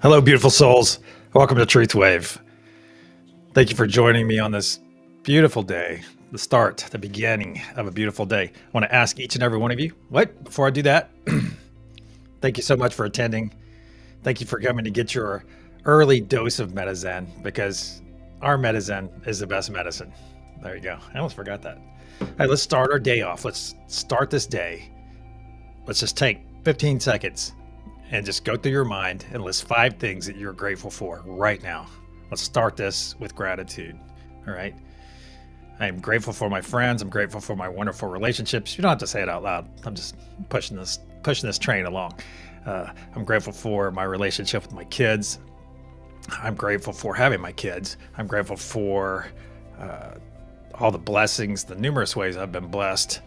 Hello, beautiful souls. Welcome to TruthWave. Thank you for joining me on this beautiful day, the start, the beginning of a beautiful day. I want to ask each and every one of you, before I do that, thank you so much for attending. Thank you for coming to get your early dose of medicine, because our medicine is the best medicine. There you go. I almost forgot that. All right, let's start our day off. Let's start this day. Let's just take 15 seconds and just go through your mind and list 5 things that you're grateful for right now. Let's start this with gratitude. All right. I'm grateful for my friends. I'm grateful for my wonderful relationships. You don't have to say it out loud. I'm just pushing this train along. I'm grateful for my relationship with my kids. I'm grateful for having my kids. I'm grateful for all the blessings, the numerous ways I've been blessed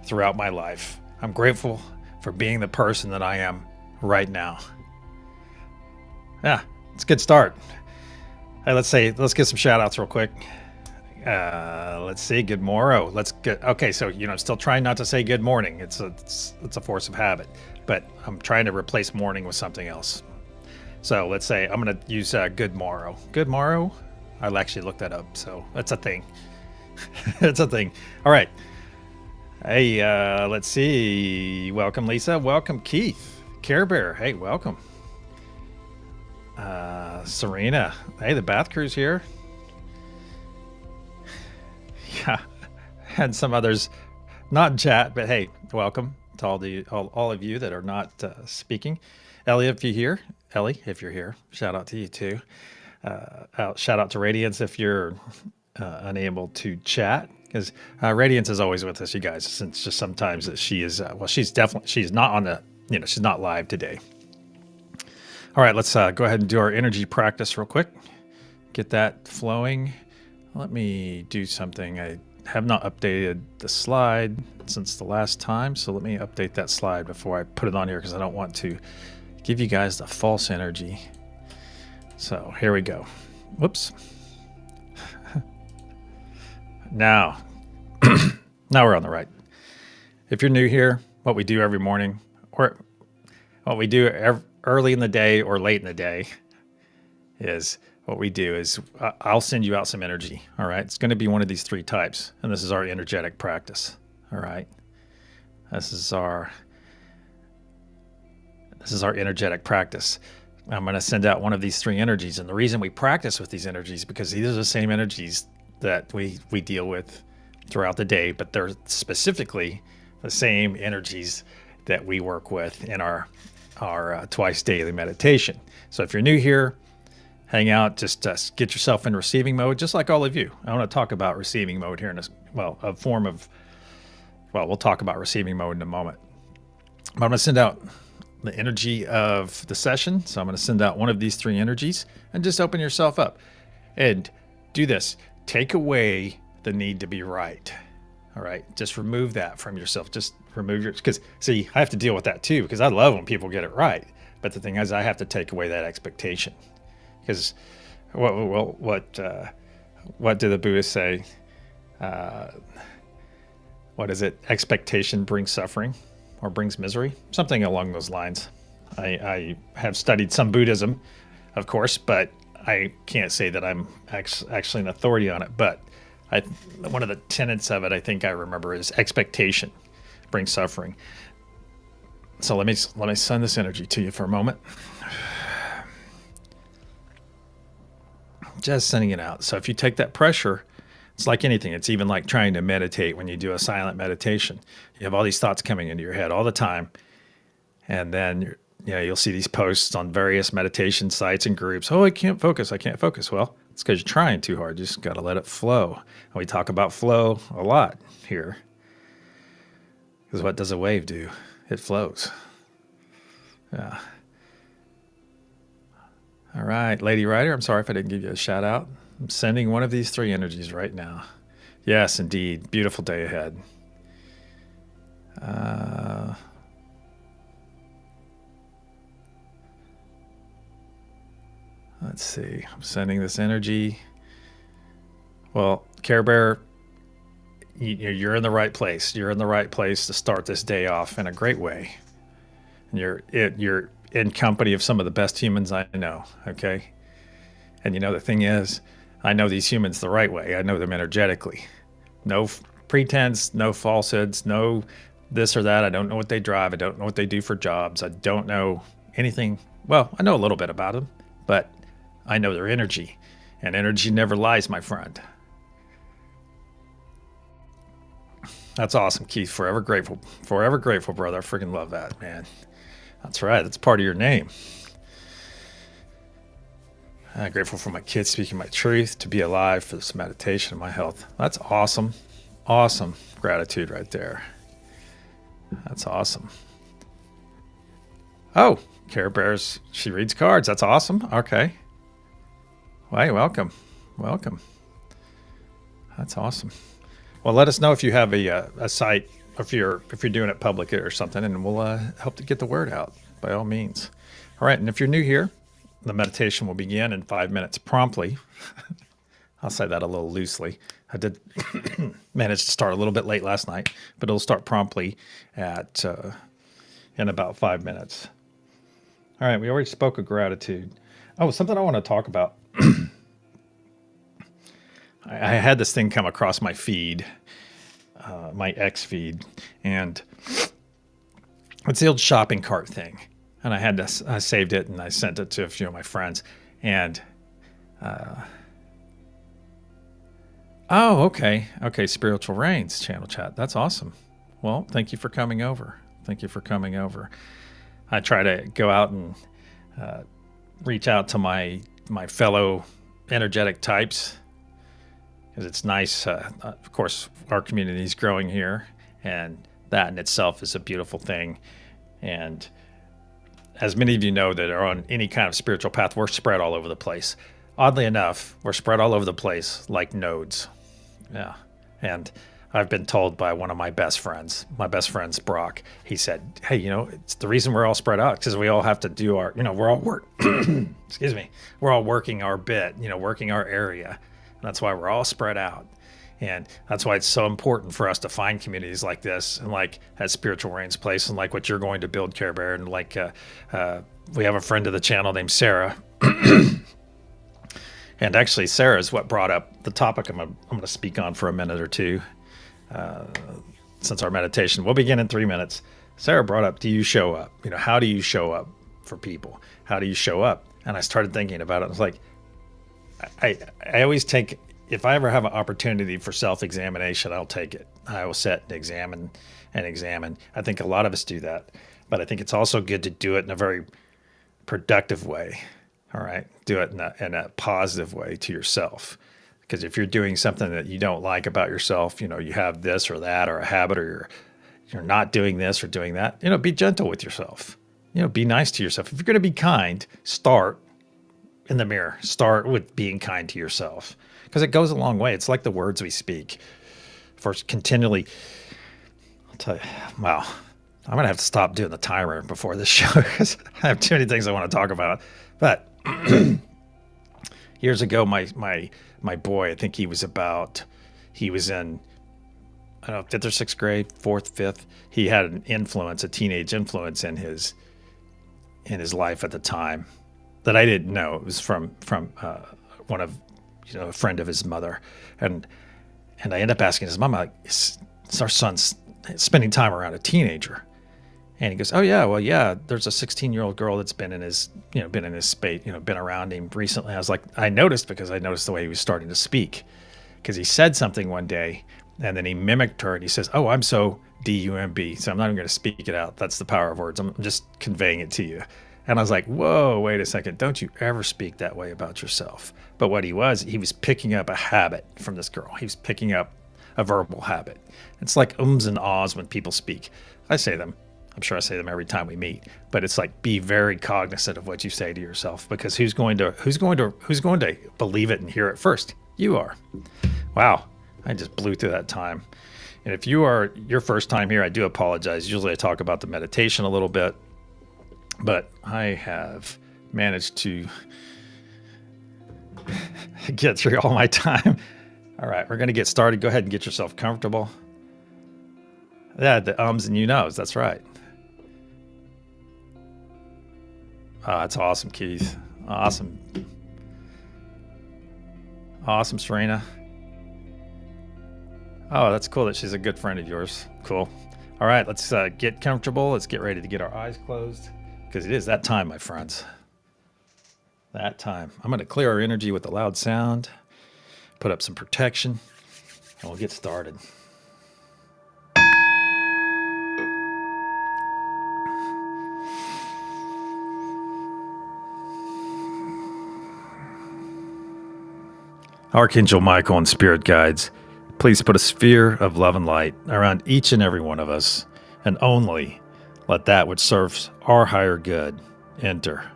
throughout my life. I'm grateful for being the person that I am right now. Yeah, it's a good start. Hey, let's get some shout outs real quick. Let's see. Good morrow. Okay. So, I'm still trying not to say good morning. It's a force of habit, but I'm trying to replace morning with something else. So let's say I'm going to use good morrow. Good morrow. I'll actually look that up. So that's a thing. It's a thing. All right. Hey, let's see. Welcome, Lisa. Welcome, Keith. Care Bear, hey, welcome. Serena, hey, the bath crew's here. Yeah, and some others, not in chat, but hey, welcome to all of you that are not speaking. Ellie, if you're here, shout out to you too. Shout out to Radiance if you're unable to chat, because Radiance is always with us, you guys. Since just sometimes that she is, she's not on the. She's not live today. All right, let's go ahead and do our energy practice real quick. Get that flowing. Let me do something. I have not updated the slide since the last time, so let me update that slide before I put it on here, because I don't want to give you guys the false energy. So here we go. Whoops. Now we're on the right. If you're new here, what we do every morning, or what we do early in the day or late in the day, is I'll send you out some energy. All right. It's going to be one of these 3 types. And this is our energetic practice. All right. This is our energetic practice. I'm going to send out one of these 3 energies. And the reason we practice with these energies, because these are the same energies that we deal with throughout the day, but they're specifically the same energies that we work with in our twice daily meditation. So if you're new here, hang out, just get yourself in receiving mode, just like all of you. I want to talk about receiving mode here we'll talk about receiving mode in a moment. But I'm going to send out the energy of the session. So I'm going to send out one of these 3 energies, and just open yourself up and do this. Take away the need to be right. All right. Just remove that from yourself. Just remove because see, I have to deal with that too, because I love when people get it right. But the thing is, I have to take away that expectation, because what do the Buddhists say? What is it? Expectation brings suffering, or brings misery, something along those lines. I have studied some Buddhism, of course, but I can't say that I'm actually an authority on it. But one of the tenets of it, I think I remember, is expectation brings suffering. So let me send this energy to you for a moment. Just sending it out. So if you take that pressure, it's like anything. It's even like trying to meditate. When you do a silent meditation, you have all these thoughts coming into your head all the time, and then you'll see these posts on various meditation sites and groups. Oh, I can't focus. Well, it's because you're trying too hard. You just got to let it flow. And we talk about flow a lot here, because what does a wave do? It flows. Yeah. All right, Lady Rider, I'm sorry if I didn't give you a shout out. I'm sending one of these 3 energies right now. Yes, indeed. Beautiful day ahead. Let's see. I'm sending this energy. Well, Care Bear, you're in the right place. You're in the right place to start this day off in a great way. And in company of some of the best humans I know. Okay. And the thing is, I know these humans the right way. I know them energetically. No pretense, no falsehoods, no this or that. I don't know what they drive. I don't know what they do for jobs. I don't know anything. Well, I know a little bit about them, but I know their energy. And energy never lies, my friend. That's awesome, Keith. Forever grateful. Forever grateful, brother. I freaking love that, man. That's right. That's part of your name. I'm grateful for my kids speaking my truth, to be alive, for this meditation and my health. That's awesome. Awesome gratitude right there. That's awesome. Oh, Care Bears, she reads cards. That's awesome. Okay. Well, welcome. Welcome. That's awesome. Well, let us know if you have a site, if you're doing it public or something, and we'll help to get the word out by all means. All right, and if you're new here, the meditation will begin in 5 minutes promptly. I'll say that a little loosely. I did manage to start a little bit late last night, but it'll start promptly at in about 5 minutes. All right, we already spoke of gratitude. Oh, something I want to talk about. I had this thing come across my feed, my X feed, and it's the old shopping cart thing. And I saved it and I sent it to a few of my friends. And, oh, okay. Okay. Spiritual Rains channel chat. That's awesome. Well, thank you for coming over. Thank you for coming over. I try to go out and reach out to my fellow energetic types, because it's nice. Of course, our community is growing here, and that in itself is a beautiful thing. And as many of you know that are on any kind of spiritual path, we're spread all over the place. Oddly enough, we're spread all over the place like nodes. Yeah. And I've been told by one of my best friends, Brock, he said, hey, it's the reason we're all spread out, because we all have to do our, we're all excuse me, we're all working our bit, working our area. And that's why we're all spread out. And that's why it's so important for us to find communities like this, and like at Spiritual Rain's place, and like what you're going to build, Care Bear. And like we have a friend of the channel named Sarah. And actually, Sarah is what brought up the topic I'm going to speak on for a minute or two, since our meditation will begin in 3 minutes. Sarah brought up, do you show up? How do you show up for people? How do you show up? And I started thinking about it. I was like, I always take, if I ever have an opportunity for self-examination, I'll take it. I will sit and examine. I think a lot of us do that, but I think it's also good to do it in a very productive way. All right. Do it in a positive way to yourself. Because if you're doing something that you don't like about yourself, you have this or that, or a habit, or you're not doing this or doing that, be gentle with yourself. Be nice to yourself. If you're going to be kind, start in the mirror. Start with being kind to yourself, because it goes a long way. It's like the words we speak. First, continually, I'll tell you, wow, I'm going to have to stop doing the timer before this show, because I have too many things I want to talk about. But years ago, my boy, I think he was in, I don't know, 5th or 6th grade, 4th, 5th. He had a teenage influence in his life at the time that I didn't know. It was from one of, a friend of his mother. And I end up asking his mom, like, is our son's spending time around a teenager? And he goes, oh yeah, well, yeah, there's a 16-year-old girl that's been in his space, been around him recently. I was like, I noticed, because I noticed the way he was starting to speak, because he said something one day and then he mimicked her and he says, oh, I'm so D-U-M-B. So I'm not even going to speak it out. That's the power of words. I'm just conveying it to you. And I was like, whoa, wait a second. Don't you ever speak that way about yourself. But what he was picking up a habit from this girl. He was picking up a verbal habit. It's like ums and ahs when people speak. I say them. I'm sure I say them every time we meet, but it's like, be very cognizant of what you say to yourself, because who's going to believe it and hear it first? You are. Wow. I just blew through that time. And if you are your first time here, I do apologize. Usually I talk about the meditation a little bit, but I have managed to get through all my time. All right, we're going to get started. Go ahead and get yourself comfortable. Yeah, the ums and you knows. That's right. That's awesome, Keith. Awesome. Awesome, Serena. Oh, that's cool that she's a good friend of yours. Cool. All right, let's get comfortable. Let's get ready to get our eyes closed because it is that time, my friends. That time. I'm going to clear our energy with a loud sound, put up some protection, and we'll get started. Archangel Michael and spirit guides, please put a sphere of love and light around each and every one of us, and only let that which serves our higher good enter.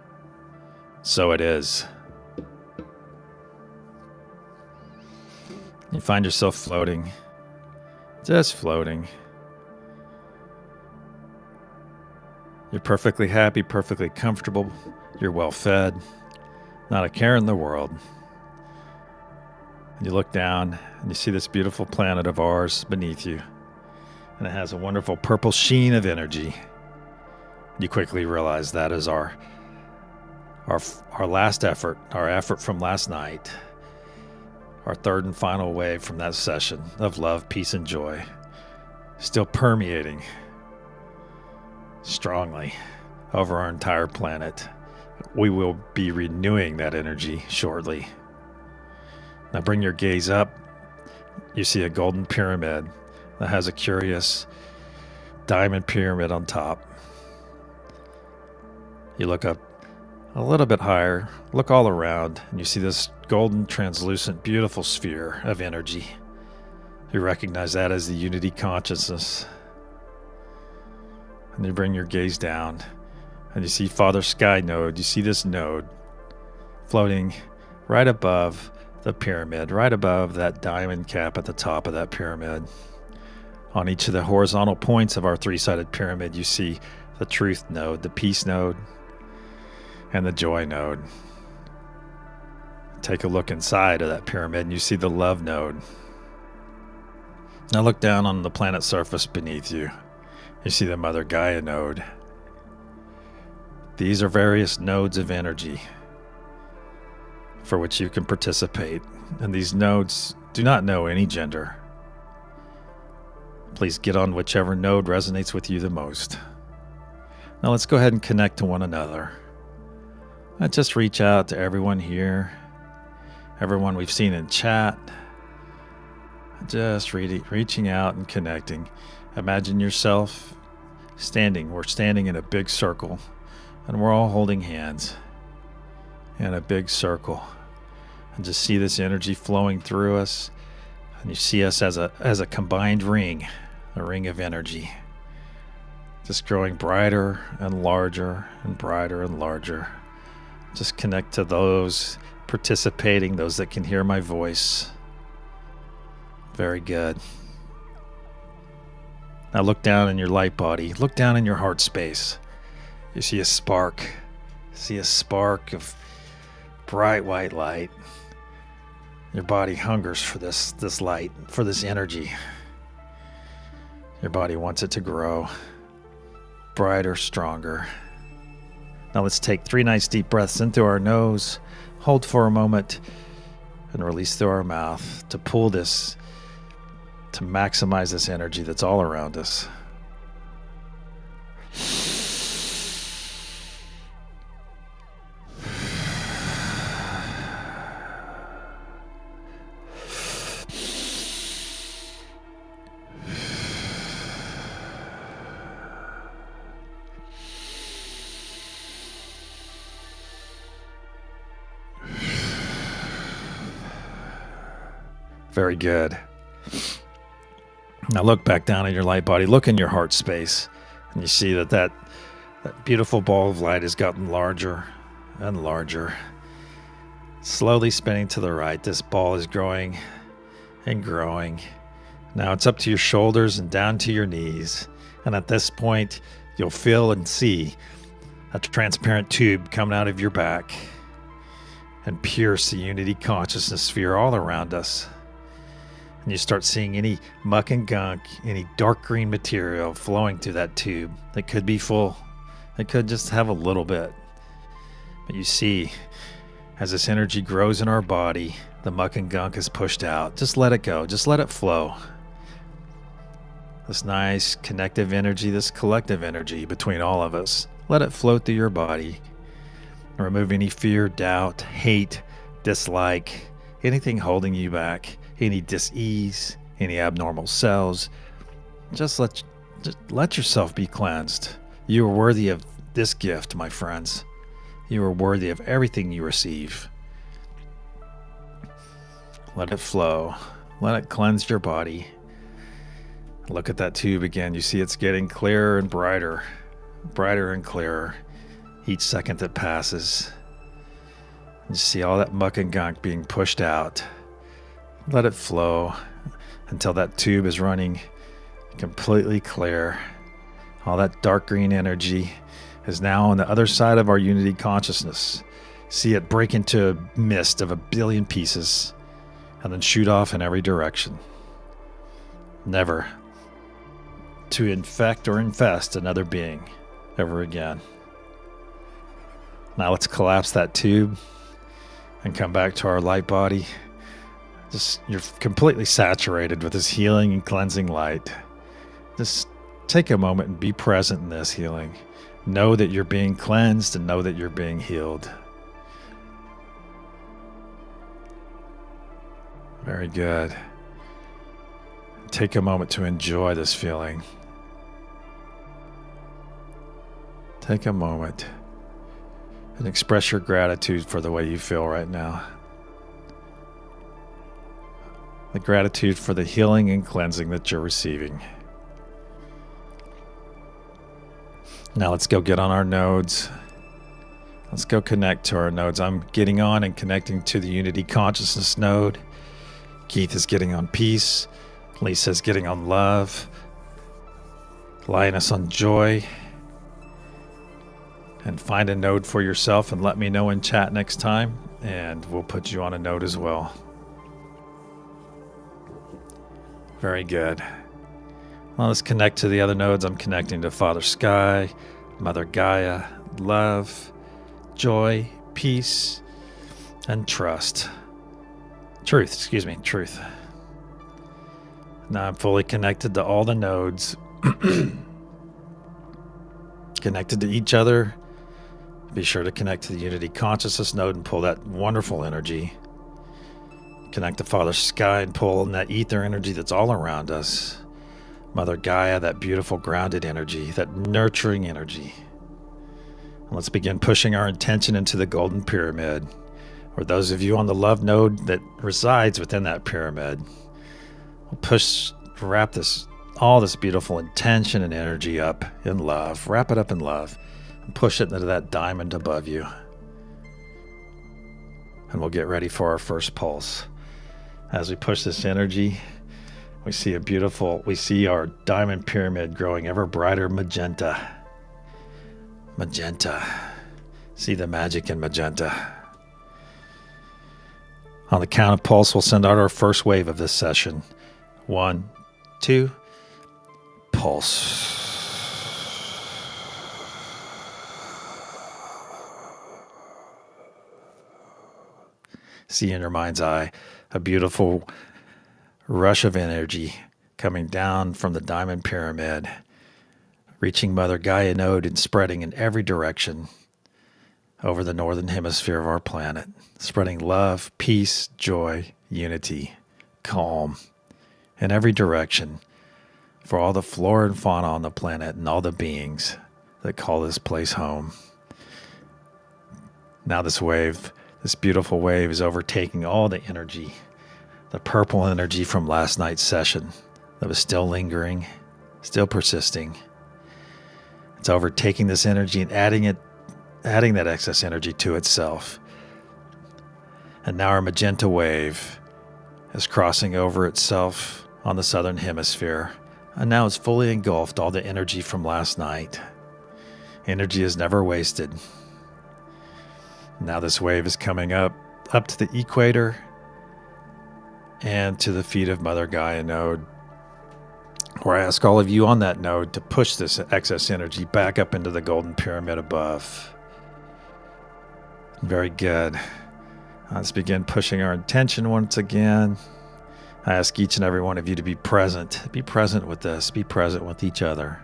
So it is. You find yourself floating, just floating. You're perfectly happy, perfectly comfortable. You're well fed, not a care in the world. You look down and you see this beautiful planet of ours beneath you, and it has a wonderful purple sheen of energy. You quickly realize that is our last effort, our effort from last night, our third and final wave from that session of love, peace, and joy, still permeating strongly over our entire planet. We will be renewing that energy shortly. Now bring your gaze up. You see a golden pyramid that has a curious diamond pyramid on top. You look up a little bit higher, look all around, and you see this golden, translucent, beautiful sphere of energy. You recognize that as the unity consciousness. And you bring your gaze down, and you see Father Sky Node. You see this node floating right above the pyramid, right above that diamond cap at the top of that pyramid. On each of the horizontal points of our three-sided pyramid, you see the truth node, the peace node, and the joy node. Take a look inside of that pyramid and you see the love node. Now look down on the planet surface beneath you. You see the Mother Gaia node. These are various nodes of energy for which you can participate, and these nodes do not know any gender. Please get on whichever node resonates with you the most. Now let's go ahead and connect to one another. Let's just reach out to everyone here, everyone we've seen in chat. Just reaching out and connecting. Imagine yourself standing. We're standing in a big circle, and we're all holding hands in a big circle. And just see this energy flowing through us, and you see us as a combined ring, a ring of energy, just growing brighter and larger and brighter and larger. Just connect to those participating, those that can hear my voice. Very good. Now look down in your light body, look down in your heart space. You see a spark. See a spark of bright white light. Your body hungers for this light, for this energy. Your body wants it to grow brighter, stronger. Now let's take 3 nice deep breaths in through our nose, hold for a moment, and release through our mouth to pull this, to maximize this energy that's all around us. Very good. Now look back down in your light body. Look in your heart space. And you see that beautiful ball of light has gotten larger and larger. Slowly spinning to the right. This ball is growing and growing. Now it's up to your shoulders and down to your knees. And at this point, you'll feel and see a transparent tube coming out of your back and pierce the unity consciousness sphere all around us. And you start seeing any muck and gunk, any dark green material flowing through that tube. That could be full. It could just have a little bit. But you see, as this energy grows in our body, the muck and gunk is pushed out. Just let it go. Just let it flow. This nice connective energy, this collective energy between all of us. Let it flow through your body. Remove any fear, doubt, hate, dislike, anything holding you back, any dis-ease, any abnormal cells. Just let yourself be cleansed. You are worthy of this gift, my friends. You are worthy of everything you receive. Let it flow. Let it cleanse your body. Look at that tube again. You see it's getting clearer and brighter and clearer each second that passes. You see all that muck and gunk being pushed out. Let it flow until that tube is running completely clear. All that dark green energy is now on the other side of our unity consciousness. See it break into a mist of a billion pieces and then shoot off in every direction. Never to infect or infest another being ever again. Now let's collapse that tube and come back to our light body. You're completely saturated with this healing and cleansing light. Just take a moment and be present in this healing. Know that you're being cleansed and know that you're being healed. Very good. Take a moment to enjoy this feeling. Take a moment and express your gratitude for the way you feel right now. The gratitude for the healing and cleansing that you're receiving. Now let's go get on our nodes. Let's go connect to our nodes. I'm getting on and connecting to the Unity Consciousness node. Keith is getting on peace. Lisa's getting on love. Lioness on joy. And find a node for yourself and let me know in chat next time, and we'll put you on a node as well. Very good. Well, let's connect to the other nodes. I'm connecting to Father Sky, Mother Gaia, love, joy, peace, and trust. Truth. Now I'm fully connected to all the nodes. Connected to each other. Be sure to connect to the Unity Consciousness node and pull that wonderful energy. Connect to Father Sky and pull in that ether energy that's all around us. Mother Gaia, that beautiful grounded energy, that nurturing energy. And let's begin pushing our intention into the golden pyramid, or those of you on the love node that resides within that pyramid. We'll wrap all this beautiful intention and energy up in love. Wrap it up in love and push it into that diamond above you. And we'll get ready for our first pulse. As we push this energy, we see our diamond pyramid growing ever brighter magenta. Magenta. See the magic in magenta. On the count of pulse, we'll send out our first wave of this session. 1, 2, pulse. See in your mind's eye a beautiful rush of energy coming down from the diamond pyramid, reaching Mother Gaia node and spreading in every direction over the northern hemisphere of our planet, spreading love, peace, joy, unity, calm in every direction for all the flora and fauna on the planet and all the beings that call this place home. Now this beautiful wave is overtaking all the energy, the purple energy from last night's session that was still lingering, still persisting. It's overtaking this energy and adding that excess energy to itself. And now our magenta wave is crossing over itself on the southern hemisphere, and now it's fully engulfed all the energy from last night. Energy is never wasted. Now this wave is coming up to the equator and to the feet of Mother Gaia node, where I ask all of you on that node to push this excess energy back up into the golden pyramid above. Very good. Let's begin pushing our intention once again. I ask each and every one of you to be present. Be present with this. Be present with each other.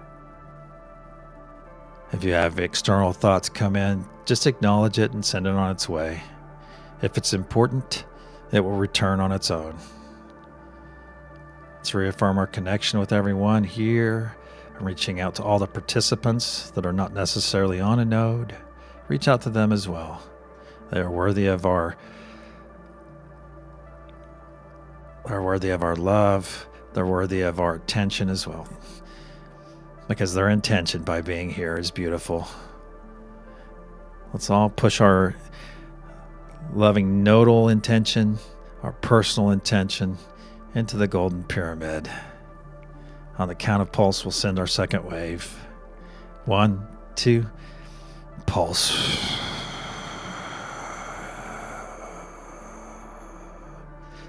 If you have external thoughts come in, just acknowledge it and send it on its way. If it's important, it will return on its own. Let's reaffirm our connection with everyone here. I'm reaching out to all the participants that are not necessarily on a node. Reach out to them as well. They are worthy of our love. They're worthy of our attention as well. Because their intention by being here is beautiful. Let's all push our loving nodal intention, our personal intention, into the golden pyramid. On the count of pulse, we'll send our second wave. 1, 2, pulse.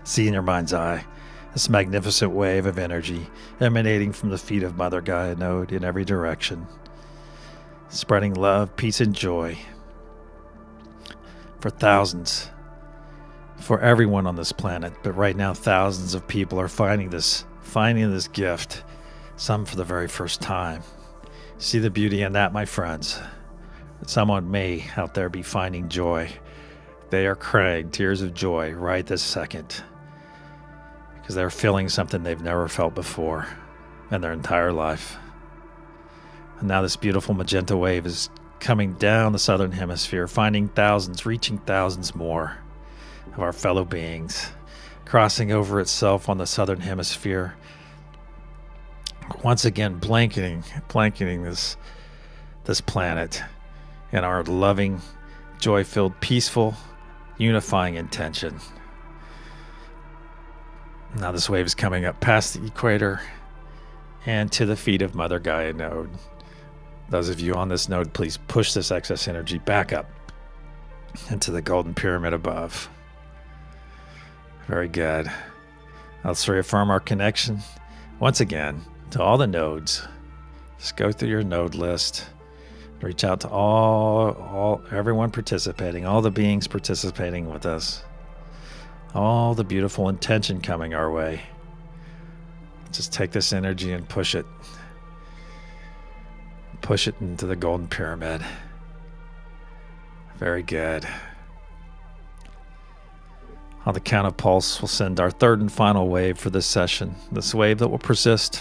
See in your mind's eye this magnificent wave of energy emanating from the feet of Mother Gaia node in every direction, spreading love, peace, and joy for thousands, for everyone on this planet. But right now, thousands of people are finding this gift, some for the very first time. See the beauty in that, my friends. Someone may out there be finding joy. They are crying tears of joy right this second, because they're feeling something they've never felt before in their entire life. And now this beautiful magenta wave is coming down the southern hemisphere, finding thousands, reaching thousands more of our fellow beings, crossing over itself on the southern hemisphere, once again blanketing this planet in our loving, joy-filled, peaceful, unifying intention. Now this wave is coming up past the equator and to the feet of Mother Gaia node. Those of you on this node, please push this excess energy back up into the golden pyramid above. Very good. Let's reaffirm our connection once again to all the nodes. Just go through your node list. Reach out to everyone participating, all the beings participating with us. All the beautiful intention coming our way. Just take this energy and push it. Push it into the golden pyramid. Very good. On the count of pulse, we'll send our third and final wave for this session. This wave that will persist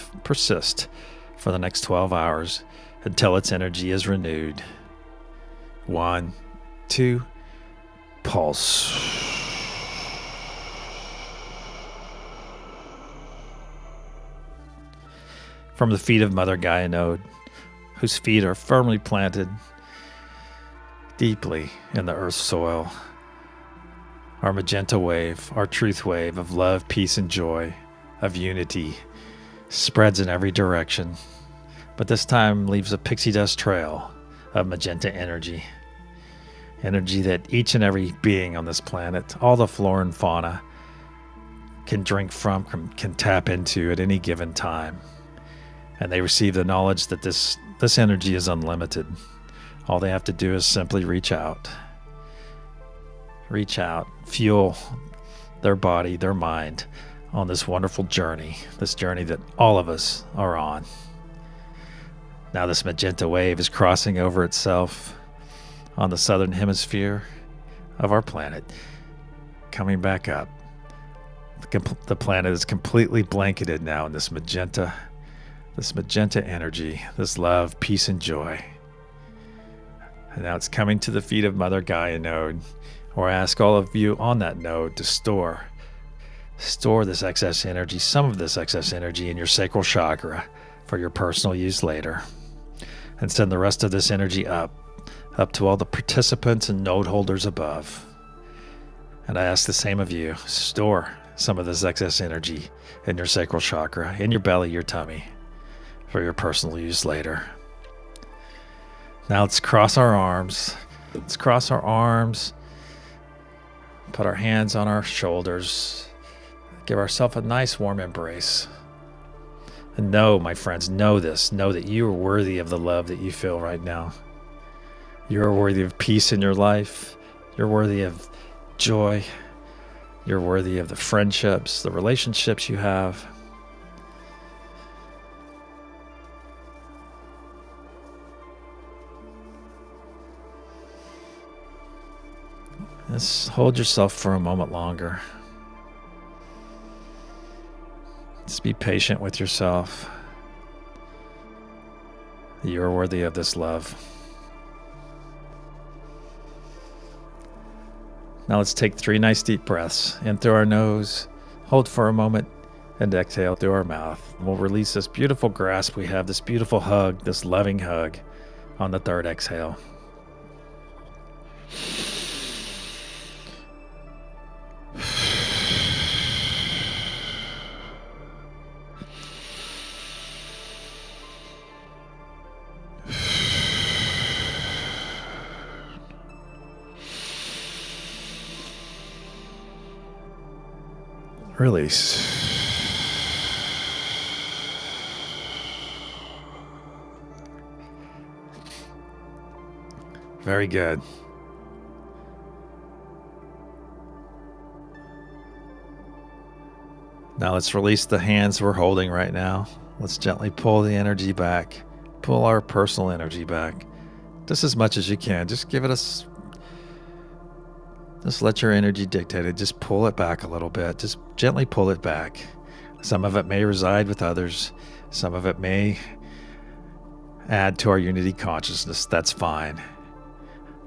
for the next 12 hours until its energy is renewed. 1, 2, pulse. From the feet of Mother Gaia node, whose feet are firmly planted deeply in the earth's soil, our magenta wave, our truth wave of love, peace, and joy, of unity, spreads in every direction, but this time leaves a pixie dust trail of magenta energy that each and every being on this planet, all the flora and fauna, can drink from, can tap into at any given time. And they receive the knowledge that this energy is unlimited. All they have to do is simply reach out, fuel their body, their mind on this wonderful journey, this journey that all of us are on. Now this magenta wave is crossing over itself on the southern hemisphere of our planet, coming back up. The planet is completely blanketed now in this magenta energy, this love, peace, and joy. And now it's coming to the feet of Mother Gaia node, where I ask all of you on that node to store this excess energy, some of this excess energy in your sacral chakra for your personal use later. And send the rest of this energy up to all the participants and node holders above. And I ask the same of you, store some of this excess energy in your sacral chakra, in your belly, your tummy, for your personal use later. Now let's cross our arms. Put our hands on our shoulders. Give ourselves a nice warm embrace. And know, my friends, know this. Know that you are worthy of the love that you feel right now. You are worthy of peace in your life. You're worthy of joy. You're worthy of the friendships, the relationships you have. Just hold yourself for a moment longer. Just be patient with yourself. You're worthy of this love. Now let's take 3 nice deep breaths in through our nose, hold for a moment, and exhale through our mouth. We'll release this beautiful grasp we have, this beautiful hug, this loving hug on the 3rd exhale. Release. Very good. Now let's release the hands we're holding right now. Let's gently pull the energy back. Pull our personal energy back. Just as much as you can. Just give it a... Just let your energy dictate it. Just pull it back a little bit. Just gently pull it back. Some of it may reside with others. Some of it may add to our unity consciousness. That's fine.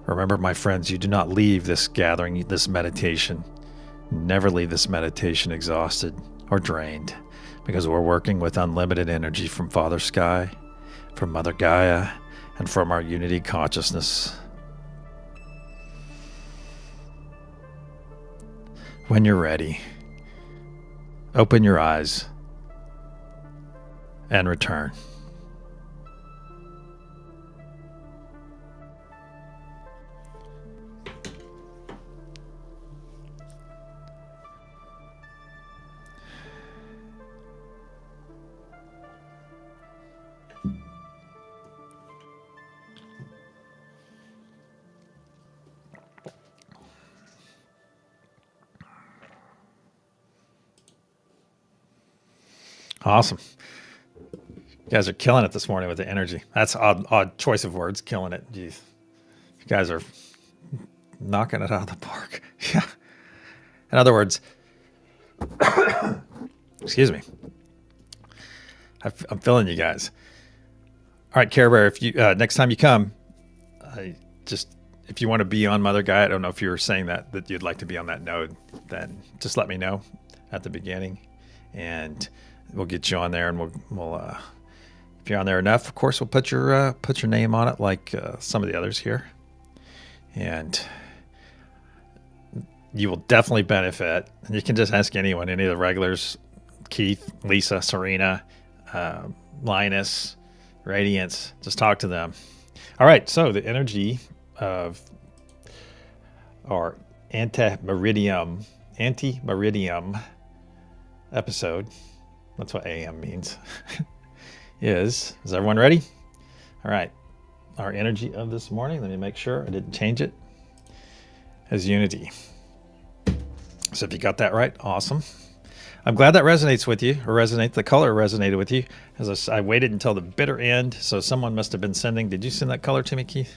Remember, my friends, you do not leave this gathering, this meditation. Never leave this meditation exhausted or drained, because we're working with unlimited energy from Father Sky, from Mother Gaia, and from our unity consciousness. When you're ready, open your eyes and return. Awesome. You guys are killing it this morning with the energy. That's odd choice of words, killing it. Jeez. You guys are knocking it out of the park. Yeah. In other words, excuse me. I'm feeling you guys. All right, Care Bear, if you next time you come, if you want to be on Mother Gaia, I don't know if you were saying that you'd like to be on that node, then just let me know at the beginning, and we'll get you on there, and we'll if you're on there enough, of course, we'll put your name on it, like some of the others here, and you will definitely benefit. And you can just ask anyone, any of the regulars, Keith, Lisa, Serena, Linus, Radiance. Just talk to them. All right, so the energy of our anti-meridium episode, that's what AM means, is everyone ready? All right, our energy of this morning, let me make sure I didn't change it, is unity. So if you got that right, awesome. I'm glad that resonates with you, or the color resonated with you, as I waited until the bitter end, so someone must have been sending. Did you send that color to me, Keith?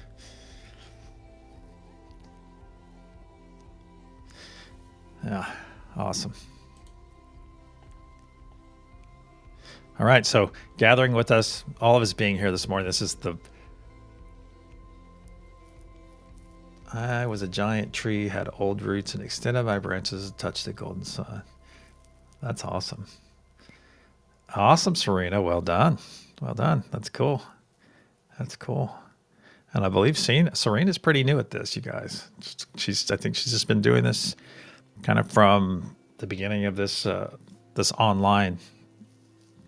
Yeah, awesome. All right, so gathering with us, all of us being here this morning, this is I was a giant tree, had old roots, and extended my branches to touch the golden sun. That's awesome. Awesome, Serena. Well done. Well done. That's cool. That's cool. And I believe Serena's pretty new at this, you guys. I think she's just been doing this kind of from the beginning of this online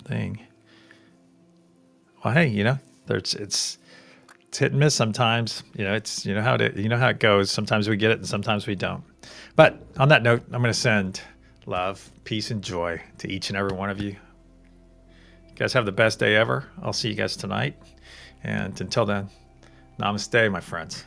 thing. Well, hey, it's hit and miss sometimes. It's how it goes. Sometimes we get it and sometimes we don't. But on that note, I'm going to send love, peace, and joy to each and every one of you. You guys have the best day ever. I'll see you guys tonight. And until then, namaste, my friends.